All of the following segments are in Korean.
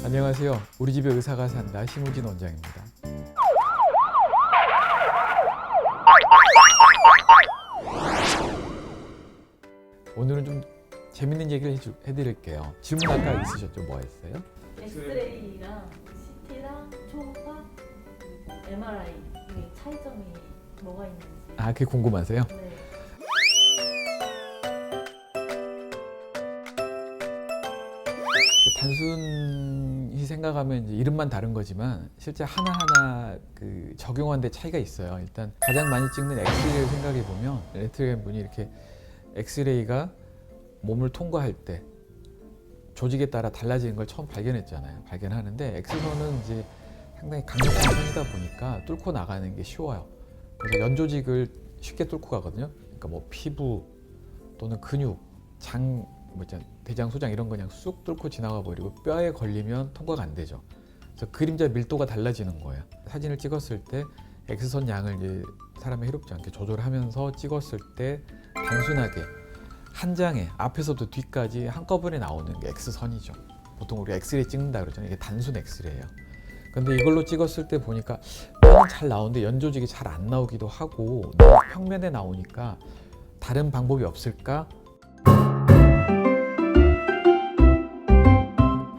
안녕하세요. 우리 집에 의사가 산다 심우진 원장입니다. 오늘은 좀 재밌는 얘기를 해드릴게요. 질문 아까 있으셨죠? 뭐 했어요? 엑스레이랑 CT랑 초음파, 그리고 MRI 의 차이점이 뭐가 있는지. 아, 그게 궁금하세요? 네. 단순히 생각하면 이제 이름만 다른 거지만 실제 하나하나 그 적용하는 데 차이가 있어요. 일단 가장 많이 찍는 엑스레이를 생각해 보면 렌트겐 분이 이렇게 엑스레이가 몸을 통과할 때 조직에 따라 달라지는 걸 처음 발견했잖아요. 발견하는데 엑스선은 이제 상당히 강력한 선이다 보니까 뚫고 나가는 게 쉬워요. 그래서 연조직을 쉽게 뚫고 가거든요. 그러니까 뭐 피부 또는 근육, 장, 뭐 대장, 소장 이런 거 그냥 쑥 뚫고 지나가 버리고 뼈에 걸리면 통과가 안 되죠. 그래서 그림자 밀도가 달라지는 거예요. 사진을 찍었을 때 엑스선 양을 이제 사람이 해롭지 않게 조절하면서 찍었을 때 단순하게 한 장에 앞에서부터 뒤까지 한꺼번에 나오는 게 엑스선이죠. 보통 우리 엑스레이 찍는다 그러잖아요. 이게 단순 엑스레이예요. 근데 이걸로 찍었을 때 보니까 뼈는 잘 나오는데 연조직이 잘 안 나오기도 하고 너무 평면에 나오니까 다른 방법이 없을까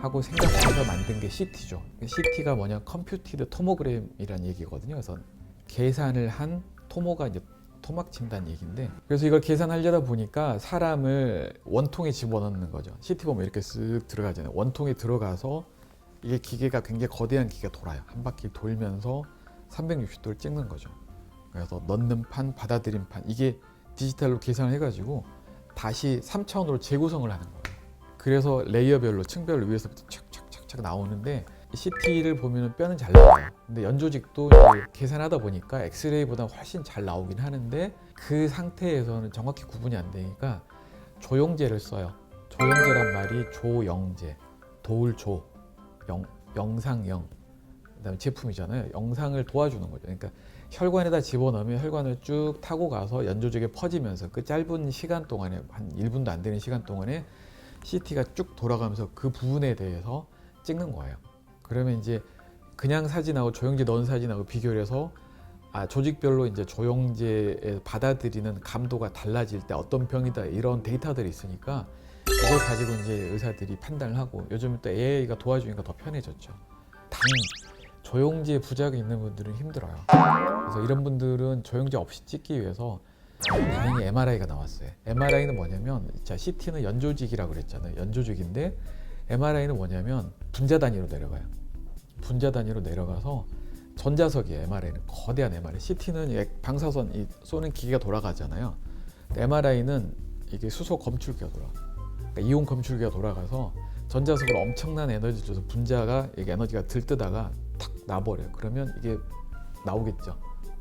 하고 생각해서 만든 게 CT죠. CT가 뭐냐, 컴퓨티드 토모그램이라는 얘기거든요. 그래서 계산을 한 토모가 이제 토막 친다는 얘기인데, 그래서 이걸 계산하려다 보니까 사람을 원통에 집어넣는 거죠. CT 보면 이렇게 쓱 들어가잖아요. 원통에 들어가서 이게 기계가 굉장히 거대한 기계가 돌아요. 한 바퀴 돌면서 360도를 찍는 거죠. 그래서 넣는 판, 받아들인 판, 이게 디지털로 계산을 해가지고 다시 3차원으로 재구성을 하는 거예요. 그래서 레이어별로, 층별로 위에서부터 착착착착 나오는데, CT를 보면 뼈는 잘 나와요. 근데 연조직도 이제 계산하다 보니까 엑스레이보다 훨씬 잘 나오긴 하는데 그 상태에서는 정확히 구분이 안 되니까 조영제를 써요. 조영제란 말이 조영제, 도울조, 영상영, 그다음에 제품이잖아요. 영상을 도와주는 거죠. 그러니까 혈관에다 집어넣으면 혈관을 쭉 타고 가서 연조직에 퍼지면서 그 짧은 시간 동안에, 한 1분도 안 되는 시간 동안에 CT가 쭉 돌아가면서 그 부분에 대해서 찍는 거예요. 그러면 이제 그냥 사진하고 조영제 넣은 사진하고 비교를 해서 조직별로 이제 조영제에 받아들이는 감도가 달라질 때 어떤 병이다 이런 데이터들이 있으니까 이걸 가지고 이제 의사들이 판단을 하고, 요즘 또 AI가 도와주니까 더 편해졌죠. 단 조영제 부작용이 있는 분들은 힘들어요. 그래서 이런 분들은 조영제 없이 찍기 위해서 다행히 MRI가 나왔어요. MRI는 뭐냐면, 자, CT는 연조직이라고 그랬잖아요. 연조직인데 MRI는 뭐냐면 분자 단위로 내려가요. 분자 단위로 내려가서 전자석이에요. MRI는 거대한 MRI. CT는 방사선 쏘는 기계가 돌아가잖아요. MRI는 이게 수소 검출기가 돌아가. 그러니까 이온 검출기가 돌아가서 전자석으로 엄청난 에너지를 줘서 분자가, 이게 에너지가 들뜨다가 탁 나버려요. 그러면 이게 나오겠죠.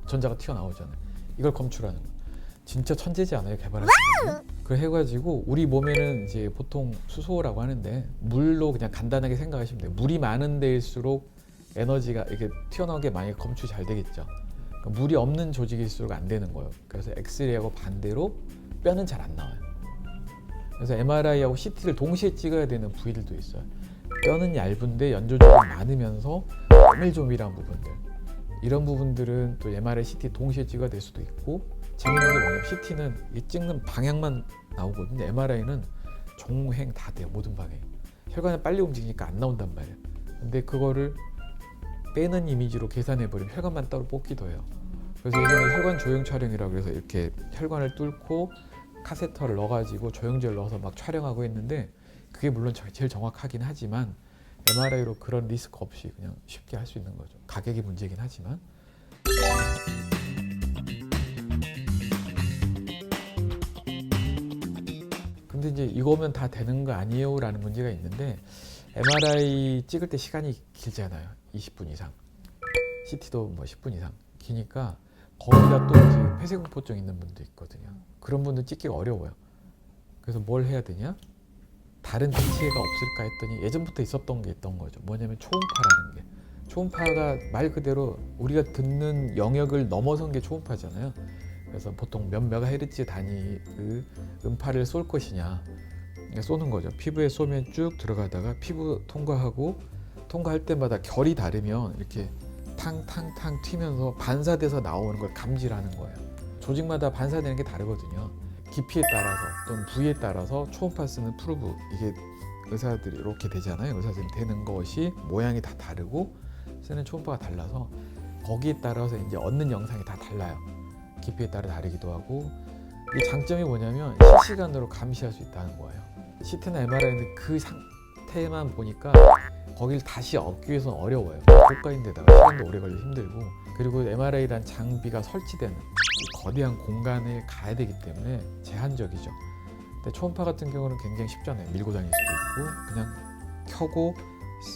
전자가 튀어나오잖아요. 이걸 검출하는 거예요. 진짜 천재지 않아요, 개발하신 분이? 그걸 해가지고 우리 몸에는 이제 보통 수소라고 하는데 물로 그냥 간단하게 생각하시면 돼요. 물이 많은 데일수록 에너지가 이렇게 튀어나오게 많이 검출이 잘 되겠죠. 그러니까 물이 없는 조직일수록 안 되는 거예요. 그래서 엑스레이하고 반대로 뼈는 잘 안 나와요. 그래서 MRI하고 CT를 동시에 찍어야 되는 부위들도 있어요. 뼈는 얇은데 연조직이 많으면서 오밀조밀한 부분들, 이런 부분들은 또 MRI, CT 동시에 찍어야 될 수도 있고, 재밌는 게 뭐냐면 CT는 이 찍는 방향만 나오거든요. MRI는 종횡 다 돼요. 모든 방향이. 혈관이 빨리 움직이니까 안 나온단 말이에요. 근데 그거를 빼는 이미지로 계산해버리면 혈관만 따로 뽑기도 해요. 그래서 예전에 혈관 조형 촬영이라고 해서 이렇게 혈관을 뚫고 카세터를 넣어가지고 조영제를 넣어서 막 촬영하고 했는데, 그게 물론 제일 정확하긴 하지만 MRI로 그런 리스크 없이 그냥 쉽게 할 수 있는 거죠. 가격이 문제긴 하지만. 근데 이제 이거면 다 되는 거 아니에요? 라는 문제가 있는데, MRI 찍을 때 시간이 길잖아요. 20분 이상. CT도 뭐 10분 이상. 기니까 거기다 또 이제 폐쇄공포증 있는 분도 있거든요. 그런 분들 찍기가 어려워요. 그래서 뭘 해야 되냐? 다른 대체가 없을까 했더니 예전부터 있었던 게 있던 거죠. 뭐냐면 초음파라는 게. 초음파가 말 그대로 우리가 듣는 영역을 넘어선 게 초음파잖아요. 그래서 보통 몇 메가헤르츠 단위 그 음파를 쏠 것이냐 쏘는 거죠. 피부에 쏘면 쭉 들어가다가 피부 통과하고 통과할 때마다 결이 다르면 이렇게 탕탕탕 튀면서 반사돼서 나오는 걸 감지를 거예요. 조직마다 반사되는 게 다르거든요. 깊이에 따라서 또는 부위에 따라서 초음파 쓰는 프로브, 이게 의사들이 이렇게 되잖아요. 의사들이 되는 것이 모양이 다 다르고 쓰는 초음파가 달라서 거기에 따라서 이제 얻는 영상이 다 달라요. 깊이에 따라 다르기도 하고, 이 장점이 뭐냐면 실시간으로 감시할 수 있다는 거예요. CT나 MRI는 그 상태만 보니까 거길 다시 얻기 위해서는 어려워요. 고가인데다가 시간도 오래 걸려 힘들고, 그리고 MRI란 장비가 설치되는 이 거대한 공간에 가야 되기 때문에 제한적이죠. 근데 초음파 같은 경우는 굉장히 쉽잖아요. 밀고 다닐 수도 있고 그냥 켜고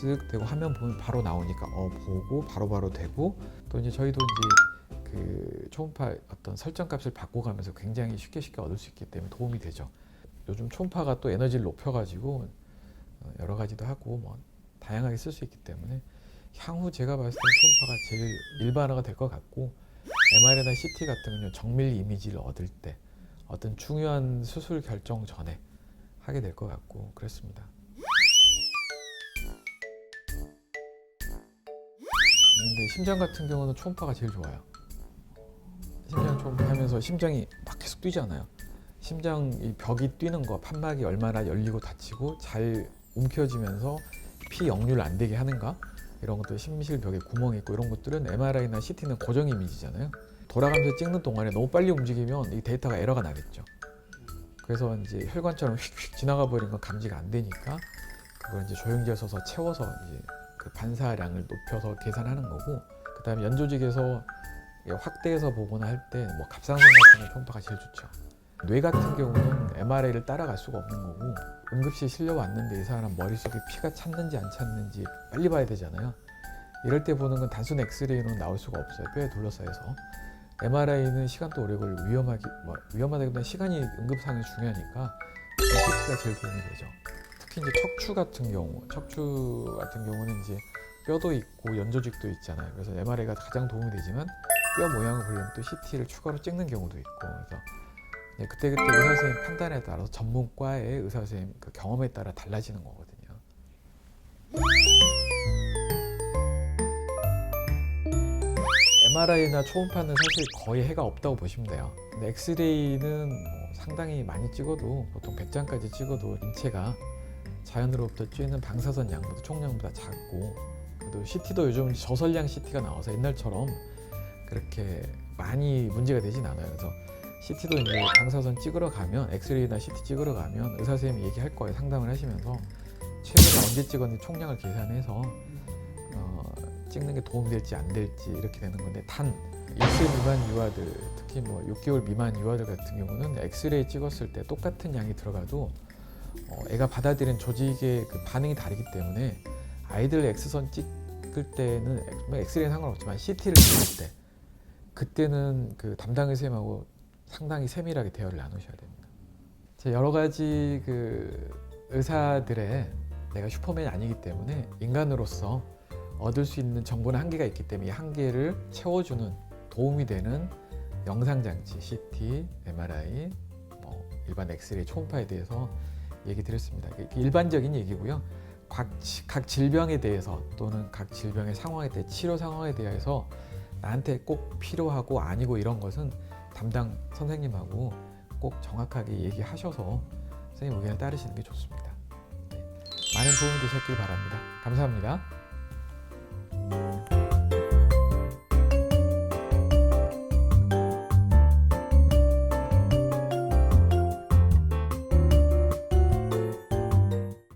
쓱 대고 화면 보면 바로 나오니까 보고 바로바로 되고, 또 이제 저희도 이제 그 초음파 어떤 설정값을 바꿔가면서 굉장히 쉽게 얻을 수 있기 때문에 도움이 되죠. 요즘 초음파가 또 에너지를 높여가지고 여러 가지도 하고 뭐 다양하게 쓸 수 있기 때문에 향후 제가 봤을 때 초음파가 제일 일반화가 될 것 같고, MRI나 CT 같은 경우는 정밀 이미지를 얻을 때 어떤 중요한 수술 결정 전에 하게 될 것 같고 그렇습니다. 근데 심장 같은 경우는 초음파가 제일 좋아요. 심장 초음파 하면서 심장이 막 계속 뛰잖아요. 심장 이 벽이 뛰는 거, 판막이 얼마나 열리고 닫히고 잘 움켜쥐면서 피 역류를 안 되게 하는가, 이런 것들, 심실벽에 구멍이 있고 이런 것들은 MRI나 CT는 고정 이미지잖아요. 돌아가면서 찍는 동안에 너무 빨리 움직이면 이 데이터가 에러가 나겠죠. 그래서 이제 혈관처럼 휙휙 지나가 버린 건 감지가 안 되니까 그걸 이제 조영지에 써서 채워서 이제 그 반사량을 높여서 계산하는 거고, 그다음에 연조직에서 확대해서 보거나 할 때 뭐 갑상선 같은 경 초음파가 제일 좋죠. 뇌 같은 경우는 MRI를 따라갈 수가 없는 거고, 응급실에 실려왔는데 이 사람 머릿속에 피가 찼는지 안 찼는지 빨리 봐야 되잖아요. 이럴 때 보는 건 단순 엑스레이로는 나올 수가 없어요. 뼈에 둘러싸여서. MRI는 시간도 오래 걸리고 위험하다기보다는 시간이 응급상황이 중요하니까 CT가 제일 도움이 되죠. 특히 이제 척추 같은 경우는 이제 뼈도 있고 연조직도 있잖아요. 그래서 MRI가 가장 도움이 되지만 뼈 모양을 보려면 또 CT를 추가로 찍는 경우도 있고, 그래서 그때그때 의사 선생님 판단에 따라서 전문과의 의사 선생님 그 경험에 따라 달라지는 거거든요. MRI나 초음파는 사실 거의 해가 없다고 보시면 돼요. 근데 엑스레이는 뭐 상당히 많이 찍어도, 보통 100장까지 찍어도 인체가 자연으로부터 쬐는 방사선 양보다 총량보다 작고, 그래도 CT도 요즘 저설량 CT가 나와서 옛날처럼 그렇게 많이 문제가 되진 않아요. 그래서 CT도 이제 방사선 찍으러 가면, 엑스레이나 CT 찍으러 가면 의사 선생님이 얘기할 거예요. 상담을 하시면서 최근에 언제 찍었는지 총량을 계산해서 찍는 게 도움이 될지 안 될지 이렇게 되는 건데, 단 1세 미만 유아들, 특히 뭐 6개월 미만 유아들 같은 경우는 엑스레이 찍었을 때 똑같은 양이 들어가도 애가 받아들이는 조직의 그 반응이 다르기 때문에, 아이들 엑스선 찍을 때는 엑스레이는 상관없지만 CT를 찍을 때 그때는 그 담당 의사님하고 상당히 세밀하게 대화를 나누셔야 됩니다. 여러 가지 그 의사들의, 내가 슈퍼맨이 아니기 때문에 인간으로서 얻을 수 있는 정보는 한계가 있기 때문에 이 한계를 채워주는 도움이 되는 영상장치, CT, MRI, 일반 엑스레이, 초음파에 대해서 얘기 드렸습니다. 일반적인 얘기고요. 각 질병에 대해서 또는 각 질병의 상황에 대해, 치료 상황에 대해서 나한테 꼭 필요하고 아니고 이런 것은 담당 선생님하고 꼭 정확하게 얘기하셔서 선생님 의견을 따르시는 게 좋습니다. 많은 도움이 되셨길 바랍니다. 감사합니다.